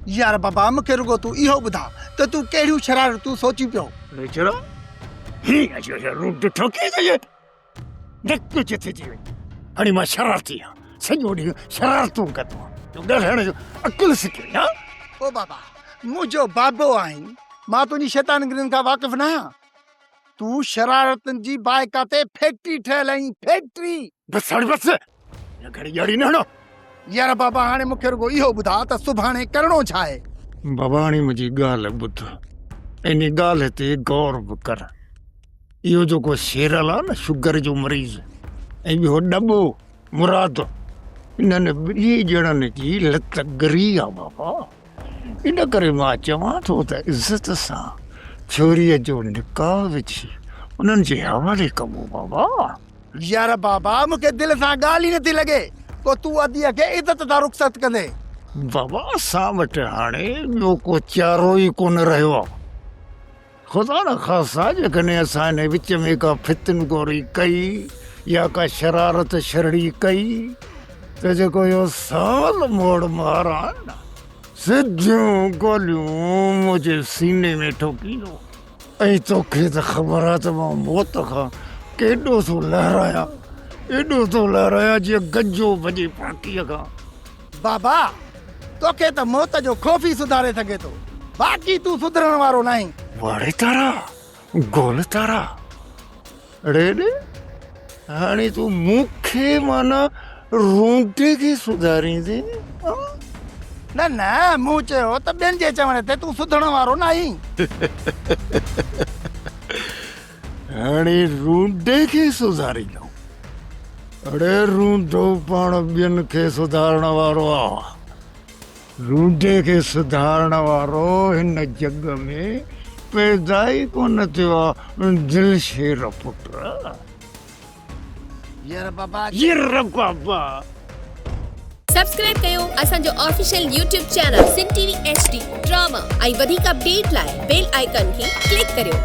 यार बाबा मूंखे रुगो तूं इहो ॿुधा त तूं कहिड़ियूं शरारतूं सोची पियो। बेचारा ही अजो रूप ॾिठो कीअं ढक जिथे थी वई। हाणे मां शरारती आहियां, सॼो ॾींहुं शरारतूं कंदो आहियां। तूं ॻाल्हाइण जो अकुल सिखी हा। ओ बाबा मुंहिंजो बाबो आहीं, मां तुंहिंजी शैतानगिरियुनि खां वाक़िफ़ न आहियां। तूं शरारतुनि जी बाइका ते फैक्ट्री ठहियल आहीं, फैक्ट्री। बस हाणे बस या घड़ी ॼाड़ी न हणो। यार बाबा हाणे मूंखे रुगो इहो ॿुधा त सुभाणे करिणो छा आहे। बाबा हाणे मुंहिंजी ॻाल्हि ॿुध, इन ॻाल्हि ते गौर बि कर। इहो जेको शेरल आहे न शुगर जो मरीज़ ऐं ॿियो डॿो मुराद, इन्हनि ॿिन्ही ॼणनि जी लत ॻरी आहे बाबा। इन करे मां चवां थो त इज़त सां छोरीअ जो निकाह विझी उन्हनि जे हवाले कबो बाबा। यार बाबा मूंखे दिलि सां ॻाल्हि ई नथी लॻे को तूं अदीअ खे इज़त सां रुख़सत कंदे। बाबा असां वटि हाणे ॿियो को चारो ई कोन रहियो आहे। ख़ुदा न ख़ासा जेकॾहिं असां हिन विच में का फितनगोरी कई या का शरारत शरड़ी कई त जेको इहो सावल मोड़ मार आहे न, सिधियूं गोलियूं मुंहिंजे सीने में ठोकींदो। ऐं तोखे त ख़बर आहे त मां मौत खां केॾो थो लहरायां, एॾो थो लहरायां जीअं गजो भॼे पार्टीअ खां। बाबा तोखे त मौत जो ख़ौफ़ ई सुधारे सघे थो, बाक़ी तूं सुधरण वारो नाहीं। वाड़े तारा गोल तारा अड़े हाणे तूं मूंखे माना रूंटे खे सुधारींदे? न न मूं चयो त ॿियनि जे चवण ते तूं सुधरण वारो नाहीं। हाणे रूंटे खे सुधारींदो? अड़े रूंटो पाण ॿियनि खे सुधारण वारो आहे। रूंटे खे सुधारण वारो हिन जग में पैदा ई कोन थियो आहे। दिल शेर पुट यार बाबा सब्सक्राइब कयो असांजो official YouTube channel Singh TV HD drama ऐं वधीक अपडेट लाइ बेल आइकन खे क्लिक करियो।